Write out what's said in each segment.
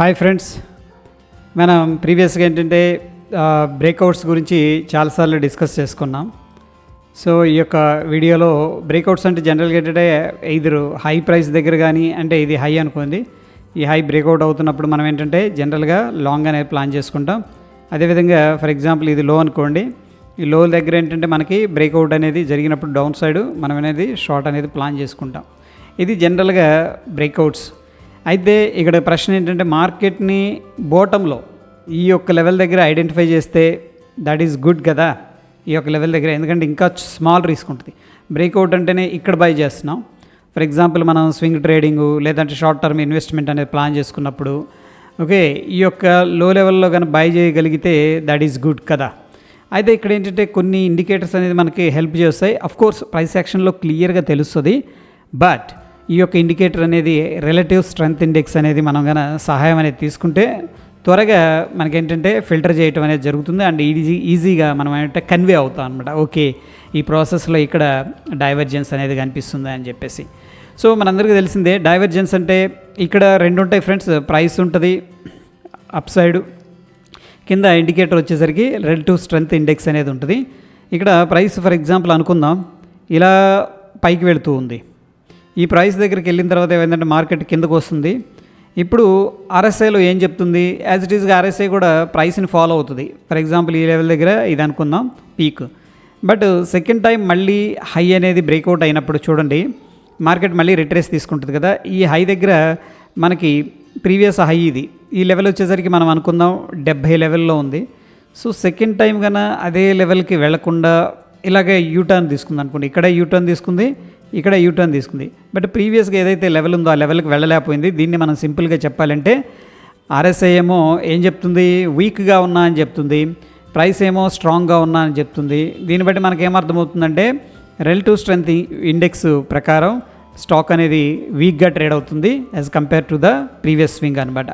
Hi friends, మనం ప్రీవియస్గా ఏంటంటే బ్రేక్అవుట్స్ గురించి చాలాసార్లు డిస్కస్ చేసుకున్నాం. సో ఈ యొక్క వీడియోలో బ్రేక్అవుట్స్ అంటే జనరల్గా ఏంటంటే ఇద్దరు హై ప్రైస్ దగ్గర కానీ, అంటే ఇది హై అనుకోండి, ఈ హై బ్రేక్అవుట్ అవుతున్నప్పుడు మనం ఏంటంటే జనరల్గా లాంగ్ అనేది ప్లాన్ చేసుకుంటాం. అదేవిధంగా ఫర్ ఎగ్జాంపుల్ ఇది లో అనుకోండి, ఈ లో దగ్గర ఏంటంటే మనకి బ్రేక్అవుట్ అనేది జరిగినప్పుడు డౌన్ సైడ్ మనం అనేది షార్ట్ అనేది ప్లాన్ చేసుకుంటాం. ఇది జనరల్గా బ్రేక్అవుట్స్. అయితే ఇక్కడ ప్రశ్న ఏంటంటే మార్కెట్ని బాటంలో ఈ యొక్క లెవెల్ దగ్గర ఐడెంటిఫై చేస్తే దట్ ఈస్ గుడ్ కదా. ఈ యొక్క లెవెల్ దగ్గర, ఎందుకంటే ఇంకా స్మాల్ రిస్క్ ఉంటుంది. బ్రేక్అవుట్ అంటేనే ఇక్కడ బై చేస్తున్నాం. ఫర్ ఎగ్జాంపుల్ మనం స్వింగ్ ట్రేడింగు లేదంటే షార్ట్ టర్మ్ ఇన్వెస్ట్మెంట్ అనేది ప్లాన్ చేసుకున్నప్పుడు ఓకే, ఈ యొక్క లో లెవెల్లో కానీ బై చేయగలిగితే దట్ ఈస్ గుడ్ కదా. అయితే ఇక్కడ ఏంటంటే కొన్ని ఇండికేటర్స్ అనేది మనకి హెల్ప్ చేస్తాయి. అఫ్కోర్స్ ప్రైస్ యాక్షన్లో క్లియర్గా తెలుస్తుంది, బట్ ఈ యొక్క ఇండికేటర్ అనేది రిలేటివ్ స్ట్రెంగ్త్ ఇండెక్స్ అనేది మనం కనుక సహాయం అనేది తీసుకుంటే త్వరగా మనకేంటంటే ఫిల్టర్ చేయటం అనేది జరుగుతుంది. అండ్ ఈజీగా మనం ఏంటంటే కన్వే అవుతాం అనమాట. ఓకే, ఈ ప్రాసెస్లో ఇక్కడ డైవర్జెన్స్ అనేది కనిపిస్తుంది అని చెప్పేసి. సో మనందరికీ తెలిసిందే డైవర్జెన్స్ అంటే ఇక్కడ రెండు ఉంటాయి ఫ్రెండ్స్. ప్రైస్ ఉంటుంది అప్ సైడ్, కింద ఇండికేటర్ వచ్చేసరికి రిలేటివ్ స్ట్రెంగ్త్ ఇండెక్స్ అనేది ఉంటుంది. ఇక్కడ ప్రైస్ ఫర్ ఎగ్జాంపుల్ అనుకుందాం ఇలా పైకి వెళుతూ ఉంది. ఈ ప్రైస్ దగ్గరికి వెళ్ళిన తర్వాత ఏమైందంటే మార్కెట్ కిందకు వస్తుంది. ఇప్పుడు ఆర్ఎస్ఐలో ఏం చెప్తుంది, యాజ్ ఇట్ ఈస్గా ఆర్ఎస్ఐ కూడా ప్రైస్ని ఫాలో అవుతుంది. ఫర్ ఎగ్జాంపుల్ ఈ లెవెల్ దగ్గర ఇది అనుకుందాం పీక్, బట్ సెకండ్ టైం మళ్ళీ హై అనేది బ్రేక్అవుట్ అయినప్పుడు చూడండి మార్కెట్ మళ్ళీ రిట్రేస్ తీసుకుంటుంది కదా. ఈ హై దగ్గర మనకి ప్రీవియస్ హై ఇది, ఈ లెవెల్ వచ్చేసరికి మనం అనుకుందాం 70 లెవెల్లో ఉంది. సో సెకండ్ టైం కన్నా అదే లెవెల్కి వెళ్లకుండా ఇలాగే యూటర్న్ తీసుకుంది అనుకోండి. ఇక్కడ యూటర్న్ తీసుకుంది, ఇక్కడ యూటర్న్ తీసుకుంది, బట్ ప్రీవియస్గా ఏదైతే లెవెల్ ఉందో ఆ లెవెల్కి వెళ్ళలేకపోయింది. దీన్ని మనం సింపుల్గా చెప్పాలంటే ఆర్ఎస్ఐ ఏమో ఏం చెప్తుంది, వీక్గా ఉన్నా అని చెప్తుంది, ప్రైస్ ఏమో స్ట్రాంగ్గా ఉన్నా అని చెప్తుంది. దీన్ని బట్టి మనకి ఏమర్థమవుతుందంటే రిలేటివ్ స్ట్రెంగ్త్ ఇండెక్స్ ప్రకారం స్టాక్ అనేది వీక్గా ట్రేడ్ అవుతుంది as compare to the previous swing అనమాట.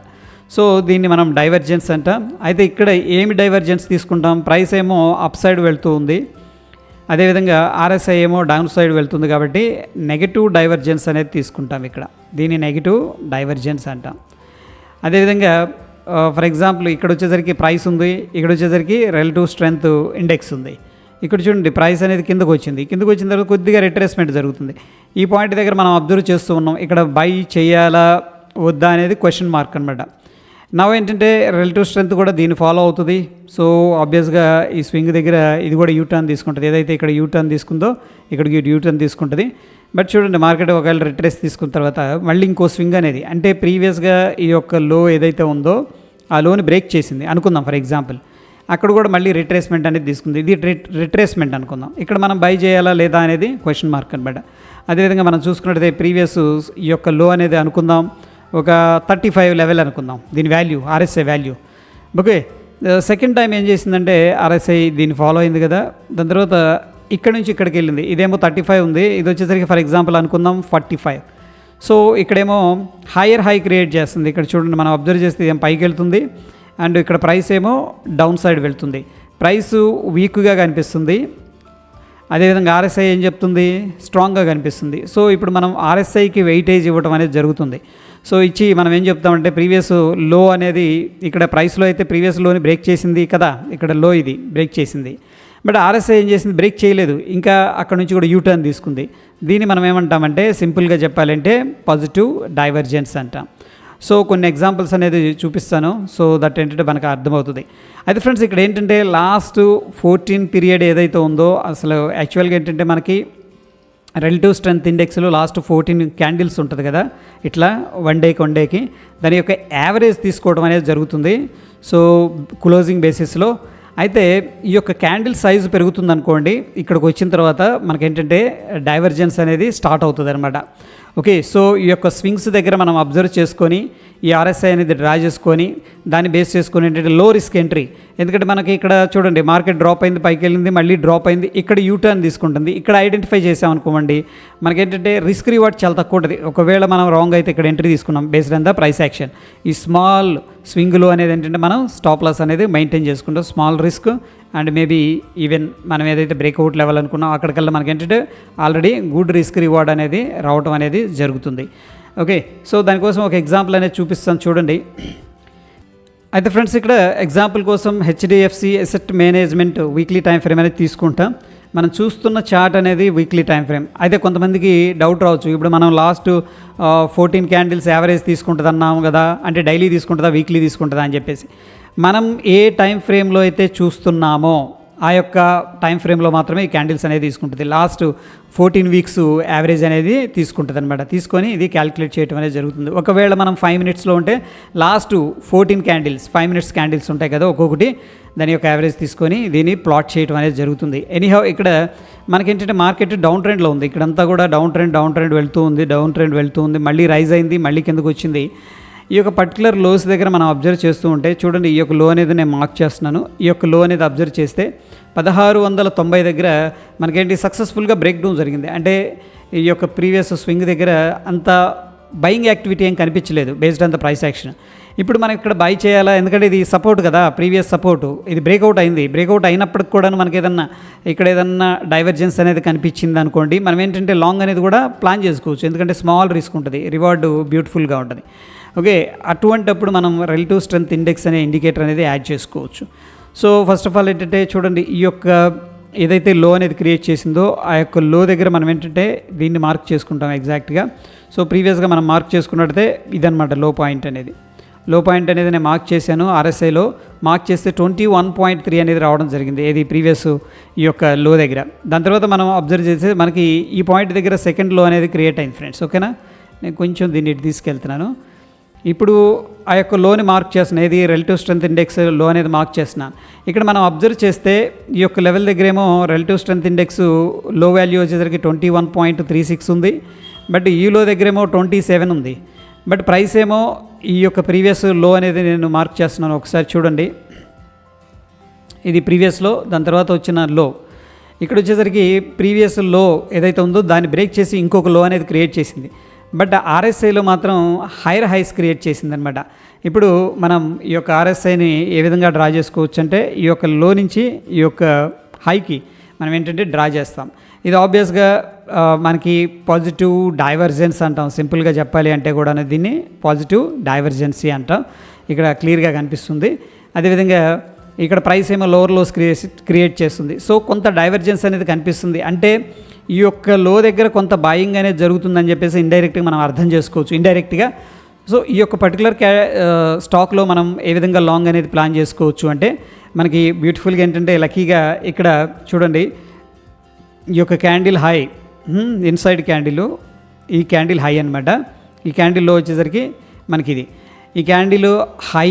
సో దీన్ని మనం డైవర్జెన్స్ అంటాం. అయితే ఇక్కడ ఏమి డైవర్జెన్స్ తీసుకుంటాం, ప్రైస్ ఏమో అప్ సైడ్ వెళ్తూ ఉంది, అదేవిధంగా ఆర్ఎస్ఐ ఏమో డౌన్ సైడ్ వెళ్తుంది, కాబట్టి నెగిటివ్ డైవర్జెన్స్ అనేది తీసుకుంటాం ఇక్కడ. దీన్ని నెగిటివ్ డైవర్జెన్స్ అంటాం. అదేవిధంగా ఫర్ ఎగ్జాంపుల్ ఇక్కడ వచ్చేసరికి ప్రైస్ ఉంది, ఇక్కడ వచ్చేసరికి రిలేటివ్ స్ట్రెంగ్త్ ఇండెక్స్ ఉంది. ఇక్కడ చూడండి ప్రైస్ అనేది కిందకు వచ్చింది, కిందకు వచ్చిన తర్వాత కొద్దిగా రిట్రేస్మెంట్ జరుగుతుంది. ఈ పాయింట్ దగ్గర మనం అబ్జర్వ్ చేస్తూ ఉన్నాం. ఇక్కడ బై చేయాలా వద్దా అనేది క్వశ్చన్ మార్క్ అనమాట. నవ్ ఏంటంటే రిలేటివ్ స్ట్రెంత్ కూడా దీన్ని ఫాలో అవుతుంది. సో ఆబ్వియస్గా ఈ స్వింగ్ దగ్గర ఇది కూడా యూటర్న్ తీసుకుంటుంది. ఏదైతే ఇక్కడ యూటర్న్ తీసుకుందో ఇక్కడికి యూటర్న్ తీసుకుంటుంది. బట్ చూడండి మార్కెట్ ఒకవేళ రిట్రేస్ తీసుకున్న తర్వాత మళ్ళీ ఇంకో స్వింగ్ అనేది, అంటే ప్రీవియస్గా ఈ యొక్క లో ఏదైతే ఉందో ఆ లోని బ్రేక్ చేసింది అనుకుందాం ఫర్ ఎగ్జాంపుల్, అక్కడ కూడా మళ్ళీ రిట్రేస్మెంట్ అనేది తీసుకుంది. ఇది రిట్రేస్మెంట్ అనుకుందాం. ఇక్కడ మనం బై చేయాలా లేదా అనేది క్వశ్చన్ మార్క్ అనమాట. అదేవిధంగా మనం చూసుకున్నట్టయితే ప్రీవియస్ ఈ యొక్క లో అనేది అనుకుందాం ఒక 35 లెవెల్ అనుకుందాం, దీని value RSI value. Okay, second time ఏం చేసిందంటే ఆర్ఎస్ఐ దీన్ని ఫాలో అయింది కదా, దాని తర్వాత ఇక్కడ నుంచి ఇక్కడికి వెళ్ళింది. ఇదేమో 35 ఉంది, ఇది వచ్చేసరికి ఫర్ ఎగ్జాంపుల్ అనుకుందాం 45. సో ఇక్కడేమో హైయర్ హై క్రియేట్ చేస్తుంది. ఇక్కడ చూడండి మనం అబ్జర్వ్ చేస్తే ఇదేం పైకి వెళ్తుంది, అండ్ ఇక్కడ ప్రైస్ ఏమో డౌన్ సైడ్ వెళ్తుంది. ప్రైస్ వీక్గా కనిపిస్తుంది, అదేవిధంగా ఆర్ఎస్ఐ ఏం చెప్తుంది, స్ట్రాంగ్గా కనిపిస్తుంది. సో ఇప్పుడు మనం ఆర్ఎస్ఐకి వెయిటేజ్ ఇవ్వడం అనేది జరుగుతుంది. సో ఇచ్చి మనం ఏం చెప్తామంటే ప్రీవియస్ లో అనేది ఇక్కడ ప్రైస్లో అయితే ప్రీవియస్ లోని బ్రేక్ చేసింది కదా, ఇక్కడ లో ఇది బ్రేక్ చేసింది, బట్ ఆర్ఎస్ఐ ఏం చేసింది, బ్రేక్ చేయలేదు, ఇంకా అక్కడ నుంచి కూడా యూటర్న్ తీసుకుంది. దీన్ని మనం ఏమంటామంటే సింపుల్గా చెప్పాలంటే పాజిటివ్ డైవర్జెన్స్ అంటాం. సో కొన్ని ఎగ్జాంపుల్స్ అనేది చూపిస్తాను, సో దట్ ఏంటంటే మనకు అర్థమవుతుంది. అయితే ఫ్రెండ్స్ ఇక్కడ ఏంటంటే లాస్ట్ 14 పీరియడ్ ఏదైతే ఉందో అసలు యాక్చువల్గా ఏంటంటే మనకి రిలేటివ్ స్ట్రెంగ్త్ ఇండెక్స్లో లాస్ట్ 14 క్యాండిల్స్ ఉంటుంది కదా, ఇట్లా వన్ డేకి దాని యొక్క యావరేజ్ తీసుకోవడం అనేది జరుగుతుంది. సో క్లోజింగ్ బేసిస్లో అయితే ఈ యొక్క క్యాండిల్ సైజు పెరుగుతుంది అనుకోండి, ఇక్కడికి వచ్చిన తర్వాత మనకేంటంటే డైవర్జెన్స్ అనేది స్టార్ట్ అవుతుంది అనమాట. ఓకే, సో ఈ యొక్క స్వింగ్స్ దగ్గర మనం అబ్జర్వ్ చేసుకొని ఈ ఆర్ఎస్ఐ అనేది డ్రా చేసుకొని దాన్ని బేస్ చేసుకొని ఏంటంటే లో రిస్క్ ఎంట్రీ. ఎందుకంటే మనకి ఇక్కడ చూడండి మార్కెట్ డ్రాప్ అయింది, పైకి వెళ్ళింది, మళ్ళీ డ్రాప్ అయింది, ఇక్కడ యూటర్న్ తీసుకుంటుంది. ఇక్కడ ఐడెంటిఫై చేసామనుకోండి మనకేంటంటే రిస్క్ రివార్డ్ చాలా తక్కువ ఉంటుంది. ఒకవేళ మనం రాంగ్ అయితే ఇక్కడ ఎంట్రీ తీసుకున్నాం based on the price action. ఈ స్మాల్ స్వింగ్లో అనేది ఏంటంటే మనం స్టాప్ లాస్ అనేది మెయింటైన్ చేసుకుంటాం. Small risk and maybe even మనం ఏదైతే బ్రేక్అవుట్ లెవెల్ అనుకున్నాం అక్కడికల్లా మనకి ఏంటంటే ఆల్రెడీ గుడ్ రిస్క్ రివార్డ్ అనేది రావటం అనేది జరుగుతుంది. ఓకే, సో దానికోసం ఒక ఎగ్జాంపుల్ అనేది చూపిస్తాను చూడండి. అయితే ఫ్రెండ్స్ ఇక్కడ ఎగ్జాంపుల్ కోసం HDFC asset management weekly time frame అనేది తీసుకుంటాం. మనం చూస్తున్న చార్ట్ అనేది వీక్లీ టైం ఫ్రేమ్. అయితే కొంతమందికి డౌట్ రావచ్చు, ఇప్పుడు మనం లాస్ట్ 14 క్యాండిల్స్ యావరేజ్ తీసుకుంటుంది అన్నాము కదా, అంటే డైలీ తీసుకుంటుందా వీక్లీ తీసుకుంటుందా అని చెప్పేసి. మనం ఏ టైం ఫ్రేమ్లో అయితే చూస్తున్నామో ఆ యొక్క టైం ఫ్రేమ్లో మాత్రమే ఈ క్యాండిల్స్ అనేది తీసుకుంటుంది. లాస్ట్ 14 వీక్స్ యావరేజ్ అనేది తీసుకుంటుంది అనమాట. తీసుకొని ఇది క్యాలిక్యులేట్ చేయడం అనేది జరుగుతుంది. ఒకవేళ మనం 5 మినిట్స్లో ఉంటే లాస్ట్ 14 క్యాండిల్స్ 5 మినిట్స్ క్యాండిల్స్ ఉంటాయి కదా, ఒక్కొక్కటి దాని యొక్క యావరేజ్ తీసుకొని దీన్ని ప్లాట్ చేయడం అనేది జరుగుతుంది. ఎనీహౌ ఇక్కడ మనకేంటంటే మార్కెట్ డౌన్ ట్రెండ్లో ఉంది. ఇక్కడంతా కూడా డౌన్ ట్రెండ్ వెళ్తూ ఉంది, మళ్ళీ రైజ్ అయింది, మళ్ళీ కిందకు వచ్చింది. ఈ యొక్క పర్టికులర్ లోస్ దగ్గర మనం అబ్జర్వ్ చేస్తూ ఉంటే చూడండి, ఈ యొక్క లో అనేది నేను మార్క్ చేస్తున్నాను. ఈ యొక్క లో అనేది అబ్జర్వ్ చేస్తే 1690 దగ్గర మనకేంటి సక్సెస్ఫుల్గా బ్రేక్ డౌన్ జరిగింది. అంటే ఈ యొక్క ప్రీవియస్ స్వింగ్ దగ్గర అంత బయింగ్ యాక్టివిటీ ఏం కనిపించలేదు based on the price action. ఇప్పుడు మనం ఇక్కడ బై చేయాలా, ఎందుకంటే ఇది సపోర్ట్ కదా, ప్రీవియస్ సపోర్టు, ఇది బ్రేక్అవుట్ అయింది. బ్రేక్అవుట్ అయినప్పటికి కూడా మనకి ఏదన్నా డైవర్జెన్స్ అనేది కనిపించింది అనుకోండి, మనం ఏంటంటే లాంగ్ అనేది కూడా ప్లాన్ చేసుకోవచ్చు. ఎందుకంటే స్మాల్ రిస్క్ ఉంటుంది, రివార్డు బ్యూటిఫుల్గా ఉంటుంది. ఓకే, అటువంటప్పుడు మనం రిలేటివ్ స్ట్రెంత్ ఇండెక్స్ అనే ఇండికేటర్ అనేది యాడ్ చేసుకోవచ్చు. సో ఫస్ట్ ఆఫ్ ఆల్ ఏంటంటే చూడండి, ఈ యొక్క ఏదైతే లో అనేది క్రియేట్ చేసిందో ఆ యొక్క లో దగ్గర మనం ఏంటంటే దీన్ని మార్క్ చేసుకుంటాం ఎగ్జాక్ట్గా. సో ప్రీవియస్గా మనం మార్క్ చేసుకున్నట్టయితే ఇదనమాట లో పాయింట్ అనేది. లో పాయింట్ అనేది నేను మార్క్ చేశాను, ఆర్ఎస్ఐలో మార్క్ చేస్తే 21.3 అనేది రావడం జరిగింది. ఏది ప్రీవియస్ ఈ యొక్క లో దగ్గర. దాని తర్వాత మనం అబ్జర్వ్ చేస్తే మనకి ఈ పాయింట్ దగ్గర సెకండ్ లో అనేది క్రియేట్ అయింది ఫ్రెండ్స్. ఓకేనా, నేను కొంచెం దీన్ని ఇటు తీసుకెళ్తున్నాను. ఇప్పుడు ఆ యొక్క లోని మార్క్ చేస్తున్నాను, ఏది రిలేటివ్ స్ట్రెంత్ ఇండెక్స్ లో అనేది మార్క్ చేస్తున్నాను. ఇక్కడ మనం అబ్జర్వ్ చేస్తే ఈ యొక్క లెవెల్ దగ్గర ఏమో రిలేటివ్ స్ట్రెంత్ ఇండెక్స్ లో వాల్యూ వచ్చేసరికి 21.36 ఉంది, బట్ ఈ లో దగ్గర ఏమో 27 ఉంది. బట్ ప్రైస్ ఏమో ఈ యొక్క ప్రీవియస్ లో అనేది నేను మార్క్ చేస్తున్నాను. ఒకసారి చూడండి, ఇది ప్రీవియస్ లో, దాని తర్వాత వచ్చిన లో. ఇక్కడ వచ్చేసరికి ప్రీవియస్ లో ఏదైతే ఉందో దాన్ని బ్రేక్ చేసి ఇంకొక లో అనేది క్రియేట్ చేసింది. బట్ ఆర్ఎస్ఐలో మాత్రం హైయర్ హైస్ క్రియేట్ చేసిందనమాట. ఇప్పుడు మనం ఈ యొక్క ఆర్ఎస్ఐని ఏ విధంగా డ్రా చేసుకోవచ్చు అంటే ఈ యొక్క లో నుంచి ఈ యొక్క హైకి మనం ఏంటంటే డ్రా చేస్తాం. ఇది ఆబ్వియస్గా మనకి పాజిటివ్ డైవర్జెన్స్ అంటాం. సింపుల్గా చెప్పాలి అంటే కూడా దీన్ని పాజిటివ్ డైవర్జెన్సీ అంటాం. ఇక్కడ క్లియర్గా కనిపిస్తుంది. అదేవిధంగా ఇక్కడ ప్రైస్ ఏమో లోవర్ లోస్ క్రియేట్ చేస్తుంది. సో కొంత డైవర్జెన్స్ అనేది కనిపిస్తుంది. అంటే ఈ యొక్క లో దగ్గర కొంత బాయింగ్ అనేది జరుగుతుందని చెప్పేసి ఇండైరెక్ట్గా మనం అర్థం చేసుకోవచ్చు, ఇండైరెక్ట్గా. సో ఈ యొక్క పర్టికులర్ స్టాక్లో మనం ఏ విధంగా లాంగ్ అనేది ప్లాన్ చేసుకోవచ్చు అంటే మనకి బ్యూటిఫుల్గా ఏంటంటే లక్కీగా ఇక్కడ చూడండి, ఈ యొక్క క్యాండిల్ హై, ఇన్సైడ్ క్యాండిల్, ఈ క్యాండిల్ హై అనమాట. ఈ క్యాండిల్లో వచ్చేసరికి మనకి ఇది ఈ క్యాండిల్ హై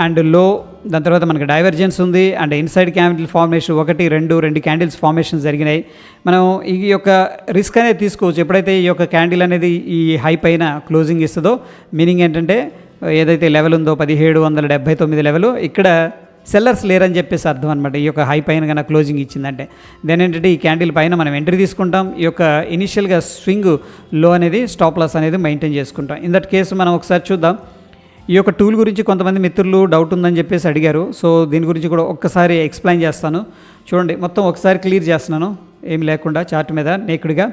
అండ్ లో, దాని తర్వాత మనకి డైవర్జెన్స్ ఉంది and inside candle formation 1 2 candles formation జరిగినాయి. మనం ఈ యొక్క రిస్క్ అనేది తీసుకోవచ్చు ఎప్పుడైతే ఈ యొక్క క్యాండిల్ అనేది ఈ హై పైన క్లోజింగ్ ఇస్తుందో. మీనింగ్ ఏంటంటే ఏదైతే లెవెల్ ఉందో 1779 లెవెల్, ఇక్కడ సెల్లర్స్ లేరని చెప్పేసి అర్థం అనమాట. ఈ యొక్క హై పైన కన్నా క్లోజింగ్ ఇచ్చిందంటే దెన్ ఏంటంటే ఈ క్యాండిల్ పైన మనం ఎంట్రీ తీసుకుంటాం. ఈ యొక్క ఇనిషియల్గా స్వింగ్ లో అనేది స్టాప్ లాస్ అనేది మెయింటైన్ చేసుకుంటాం. ఇన్ దట్ కేసు మనం ఒకసారి చూద్దాం. ఈ యొక్క టూల్ గురించి కొంతమంది మిత్రులు డౌట్ ఉందని చెప్పేసి అడిగారు. సో దీని గురించి కూడా ఒక్కసారి ఎక్స్ప్లెయిన్ చేస్తాను. చూడండి, మొత్తం ఒకసారి క్లియర్ చేస్తున్నాను ఏమి లేకుండా చార్ట్ మీద నేకుడిగా.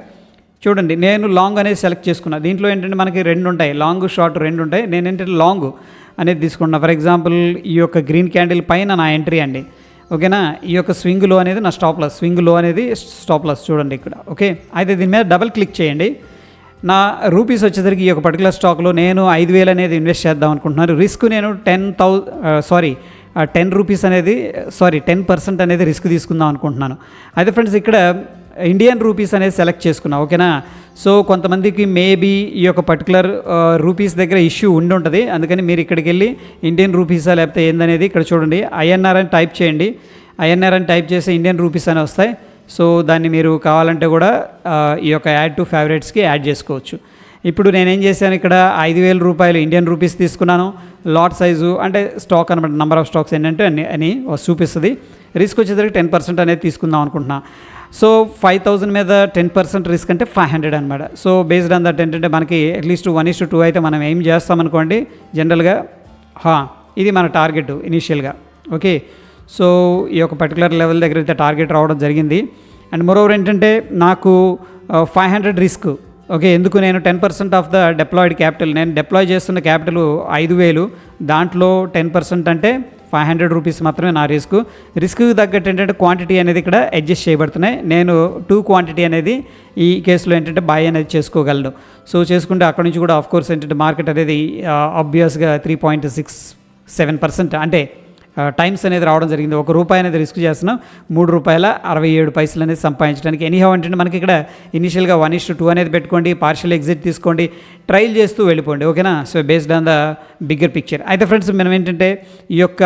చూడండి, నేను లాంగ్ అనేది సెలెక్ట్ చేసుకున్నా. దీంట్లో ఏంటంటే మనకి 2 ఉంటాయి, లాంగ్ షార్ట్ 2 ఉంటాయి. నేను ఏంటంటే లాంగ్ అనేది తీసుకున్నా. ఫర్ ఎగ్జాంపుల్ ఈ యొక్క గ్రీన్ క్యాండిల్ పైన నా ఎంట్రీ అండి. ఓకేనా, ఈ యొక్క స్వింగ్ లో అనేది నా స్టాప్ లాస్, స్వింగ్ లో అనేది స్టాప్ లాస్ చూడండి ఇక్కడ. ఓకే, అయితే దీని మీద డబల్ క్లిక్ చేయండి. నా రూపీస్ వచ్చేసరికి ఈ యొక్క పర్టికులర్ స్టాక్లో నేను 5,000 అనేది ఇన్వెస్ట్ చేద్దాం అనుకుంటున్నాను. రిస్క్ నేను 10 రూపీస్ అనేది 10% అనేది రిస్క్ తీసుకుందాం అనుకుంటున్నాను. అయితే ఫ్రెండ్స్ ఇక్కడ ఇండియన్ రూపీస్ అనేది సెలెక్ట్ చేసుకున్నా. ఓకేనా, సో కొంతమందికి మేబీ ఈ యొక్క పర్టికులర్ రూపీస్ దగ్గర ఇష్యూ ఉండి ఉంటుంది. అందుకని మీరు ఇక్కడికి వెళ్ళి ఇండియన్ రూపీసా లేకపోతే ఏందనేది ఇక్కడ చూడండి, ఐఎన్ఆర్ అని టైప్ చేయండి. ఐఎన్ఆర్ అని టైప్ చేస్తే ఇండియన్ రూపీస్ అని వస్తాయి. సో దాన్ని మీరు కావాలంటే కూడా ఈ యొక్క యాడ్ టు ఫేవరెట్స్కి యాడ్ చేసుకోవచ్చు. ఇప్పుడు నేనేం చేశాను, ఇక్కడ 5,000 రూపాయలు ఇండియన్ రూపీస్ తీసుకున్నాను. లాట్ సైజు అంటే స్టాక్ అనమాట, నెంబర్ ఆఫ్ స్టాక్స్ ఏంటంటే అని చూపిస్తుంది. రిస్క్ వచ్చేసరికి 10% అనేది తీసుకుందాం అనుకుంటున్నా. సో 5,000 మీద 10% రిస్క్ అంటే 500 అనమాట. సో బేస్డ్ ఆన్ దట్ ఏంటంటే మనకి అట్లీస్ట్ 1:2 అయితే మనం ఏం చేస్తామనుకోండి జనరల్గా. ఇది మన టార్గెట్ ఇనీషియల్గా. ఓకే, సో ఈ యొక్క పర్టికులర్ లెవెల్ దగ్గర అయితే టార్గెట్ రావడం జరిగింది. అండ్ మోరోవర్ ఏంటంటే నాకు 500 రిస్క్ ఓకే, ఎందుకు నేను 10% ఆఫ్ ద డిప్లాయిడ్ క్యాపిటల్, నేను డిప్లాయ్ చేస్తున్న క్యాపిటల్ 5,000, దాంట్లో 10% అంటే 500 రూపీస్ మాత్రమే నా రిస్క్కి తగ్గట్టు ఏంటంటే క్వాంటిటీ అనేది ఇక్కడ అడ్జస్ట్ చేయబడుతున్నాయి. నేను 2 క్వాంటిటీ అనేది ఈ కేసులో ఏంటంటే బాయ్ అనేది చేసుకోగలను. సో చేసుకుంటే అక్కడ నుంచి కూడా ఆఫ్ కోర్స్ ఏంటంటే మార్కెట్ అనేది ఆబ్వియస్గా 3.67% అంటే టైమ్స్ అనేది రావడం జరిగింది. ₹1 అనేది రిస్క్ చేస్తున్నాం, ₹3.67 అనేది సంపాదించడానికి. ఎనీహౌ ఏంటంటే మనకి ఇక్కడ ఇనిషియల్గా 1:2 అనేది పెట్టుకోండి, పార్షియల్ ఎగ్జిట్ తీసుకోండి, ట్రయల్ చేస్తూ వెళ్ళిపోండి. ఓకేనా? So based on the bigger picture. అయితే ఫ్రెండ్స్, మనం ఏంటంటే ఈ యొక్క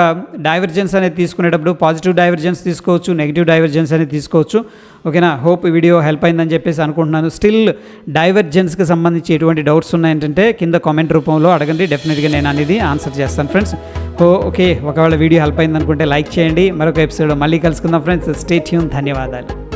డైవర్జెన్స్ అనేది తీసుకునేటప్పుడు పాజిటివ్ డైవర్జెన్స్ తీసుకోవచ్చు, నెగిటివ్ డైవర్జెన్స్ అనేది తీసుకోవచ్చు. ఓకేనా? హోప్ ఈ వీడియో హెల్ప్ అయిందని చెప్పేసి అనుకుంటున్నాను. స్టిల్ డైవర్జెన్స్కి సంబంధించి ఎటువంటి డౌట్స్ ఉన్నాయంటే కింద కామెంట్ రూపంలో అడగండి, డెఫినెట్గా నేను అనేది ఆన్సర్ చేస్తాను ఫ్రెండ్స్. ఓకే, ఒకవేళ వీడియో హెల్ప్ అయింది అనుకుంటే లైక్ చేయండి. మరొక ఎపిసోడ్ మళ్ళీ కలుసుకుందాం ఫ్రెండ్స్. Stay tune. ధన్యవాదాలు.